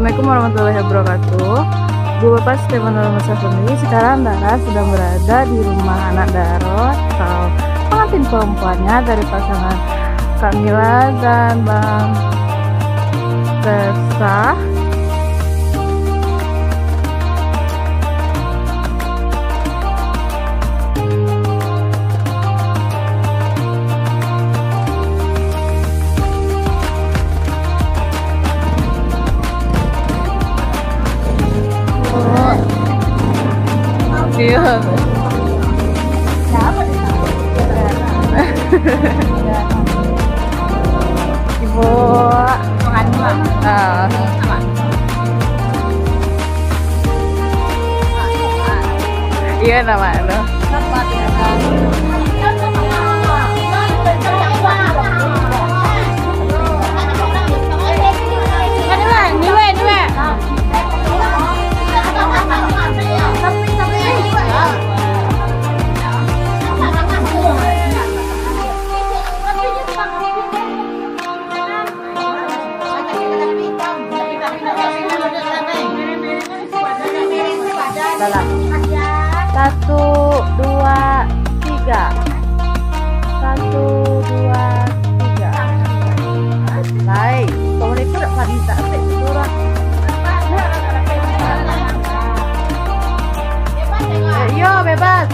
Assalamualaikum warahmatullahi wabarakatuh. Bu Bapak Stefan Family, sekarang Dara sedang berada di rumah anak Daro atau pengantin perempuannya dari pasangan Kamila dan Bang Tessa. Iya. Ibu iya nama lo. Satu, dua, tiga. Satu, dua, tiga. Baik, kalau itu tidak bisa sampai turun. Yo, bebas.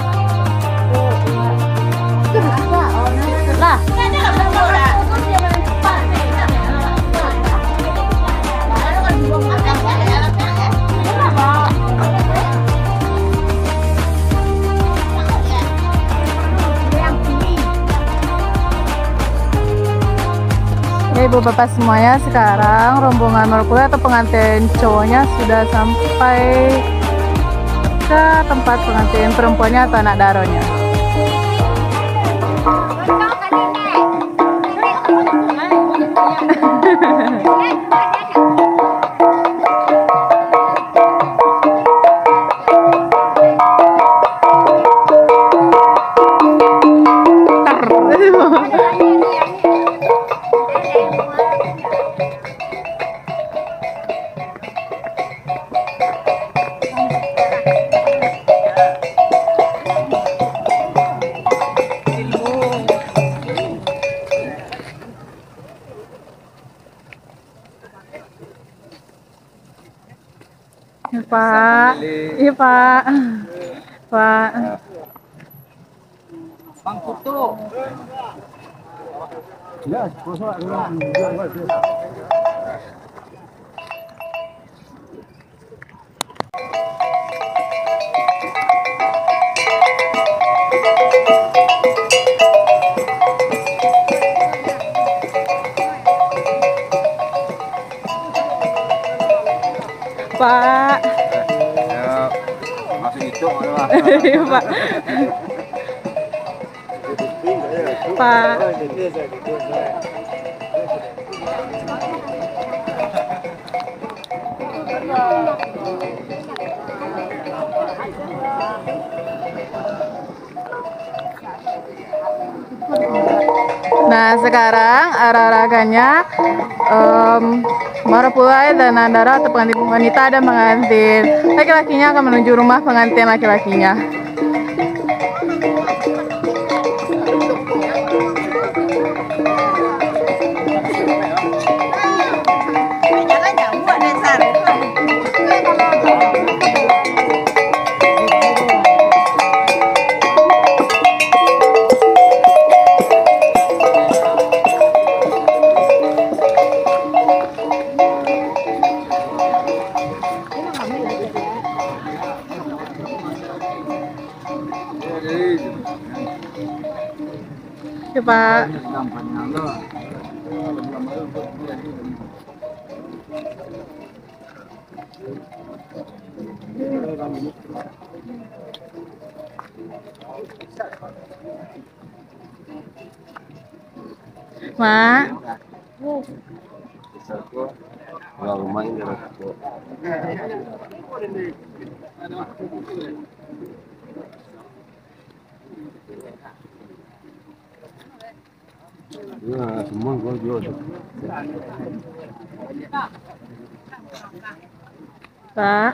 Itu bisa. Lah. Ya ibu bapak semuanya, sekarang rombongan merpula atau pengantin cowoknya sudah sampai ke tempat pengantin perempuannya atau anak daronya. Pak, iya Pak, Pak. Bang Kutu. Ya, Pak. Ya, masih itu lah. Iya Pak. Pak. Nah sekarang arah-arahkannya Marapulai dan Nandara atau pengantin wanita dan pengantin laki-lakinya akan menuju rumah pengantin laki-lakinya. Ya Pak. Mak. Iya, semua gua jual. Pak.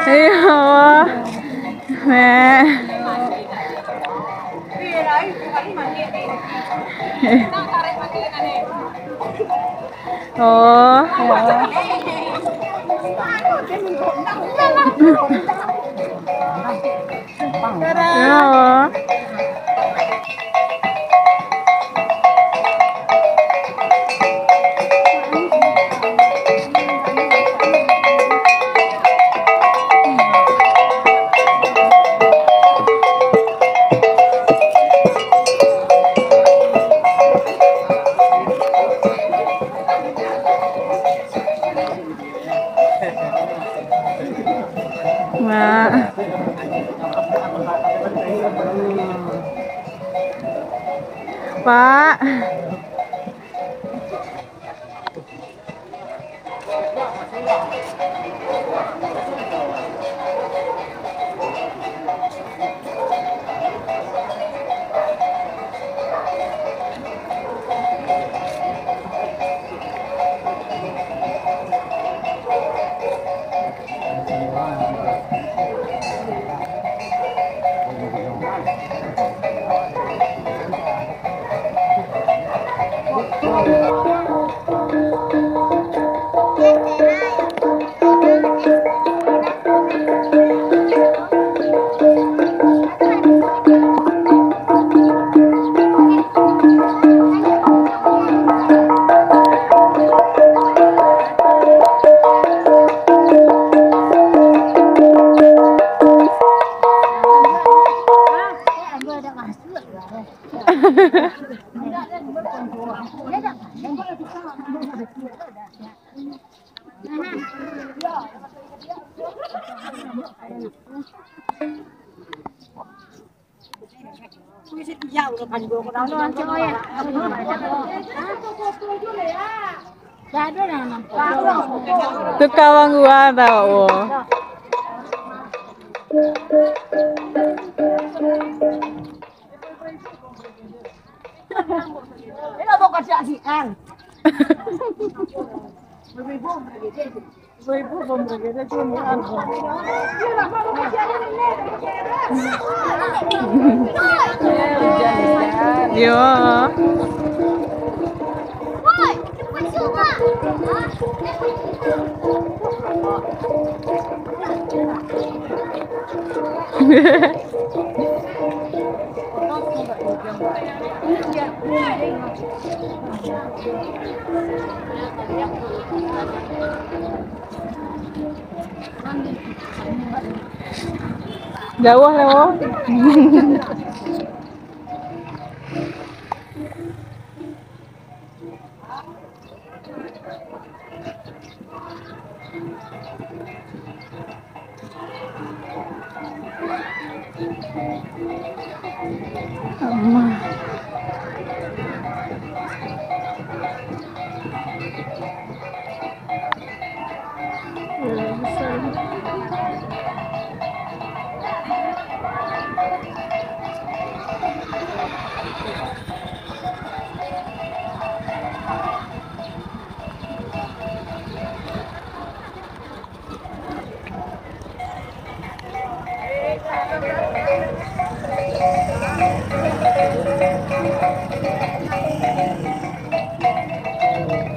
Iya, Nek. Oh, ya. Mak. Pak. Itu kawan gua tahu. Ini mau kasih asian. Ibu belum begitu cuma. Yo. Jauh lewat.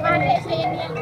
Adik sini.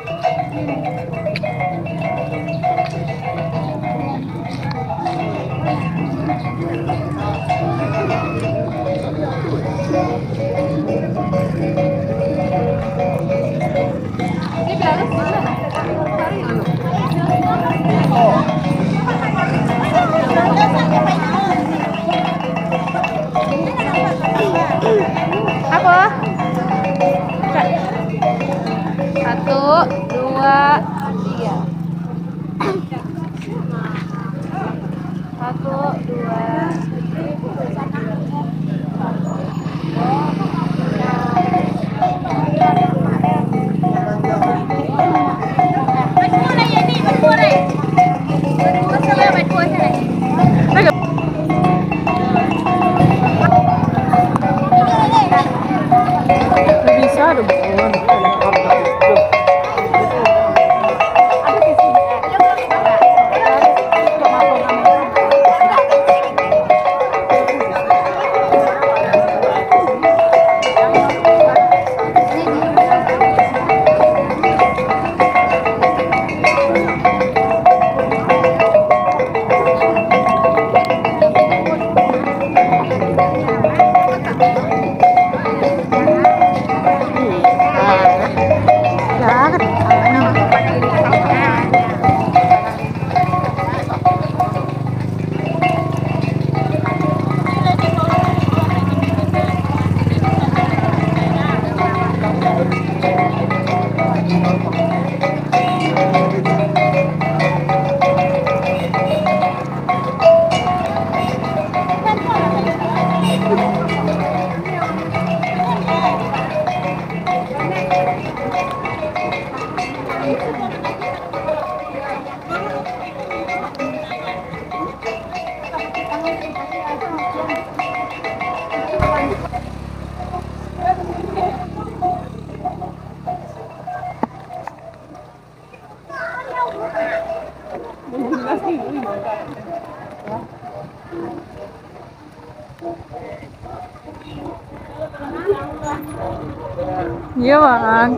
Iya bang.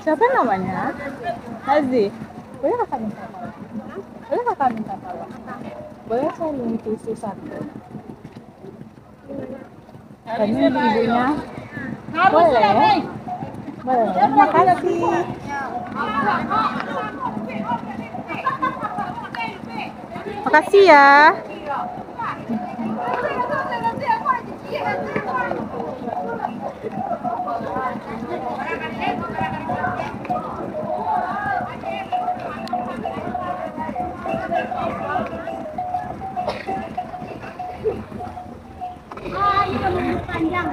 Siapa namanya? Hazi. Boleh kakak minta tolong? Boleh kakak minta tolong? Boleh saya minum tisu satu? Ini ibunya. Boleh? Boleh. Makasih. Makasih ya. Panjang.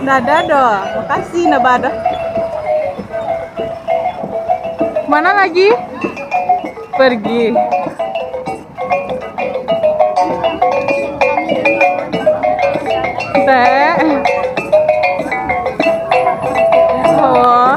Dadah dong, makasih Nabada. Mana lagi? Pergi. Teh. Oh.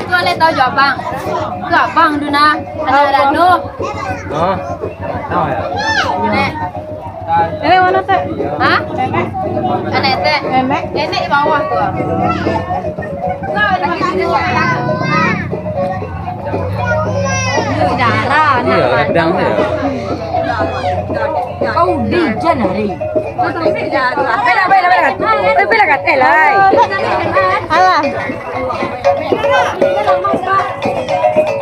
Itu Ale tahu jawab bang. Itu abang Duna. Ada nu. Oh, tahu ya? Nenek. Nenek mana teh? Hah? Nenek teh. Nenek. Nenek di bawah tuh. Lagi di bawah. Darah. Iya, ledang ya. Kau di Janari. Alah.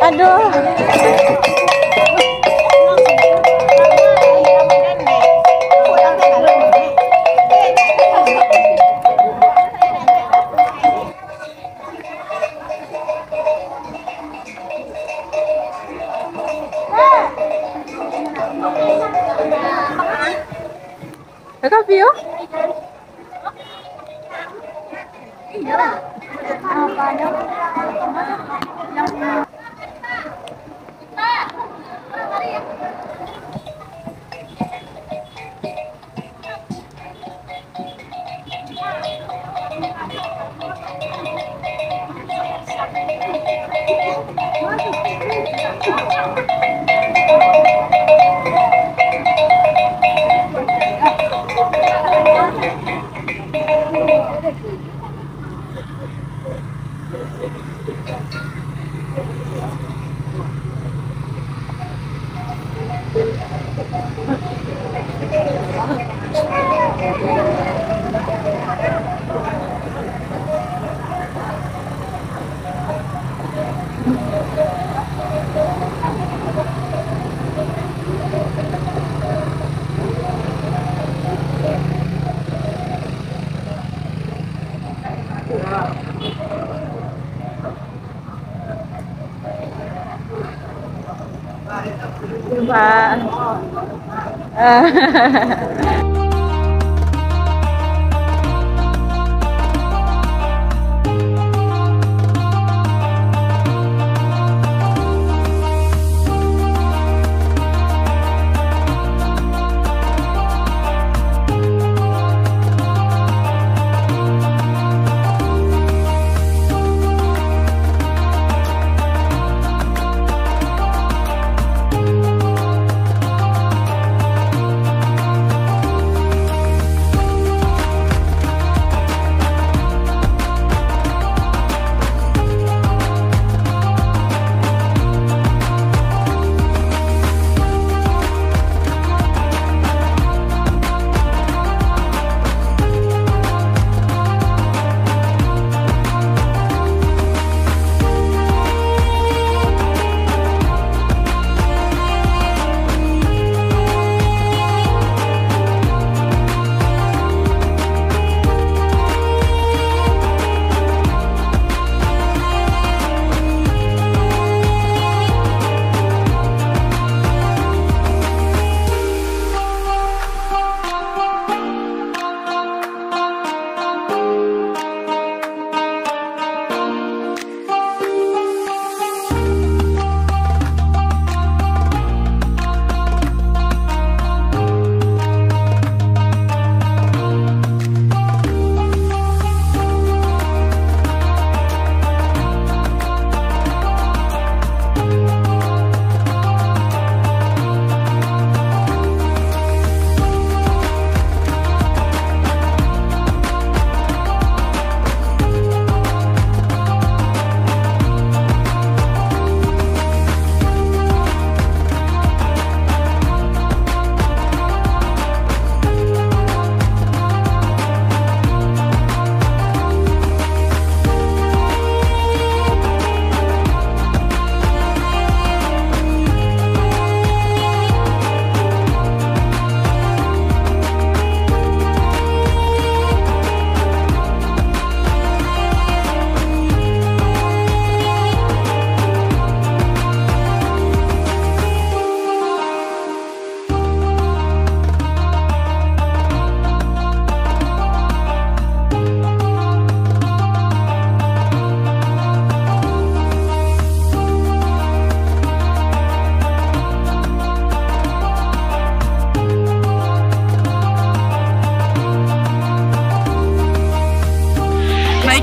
Aduh. Kakak Vio? Pak.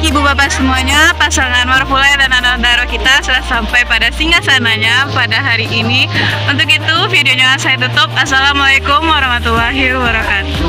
baik ibu bapak semuanya, pasangan Marfulay dan anak Daro kita sudah sampai pada singgasananya pada hari ini. Untuk itu videonya saya tutup. Assalamualaikum warahmatullahi wabarakatuh.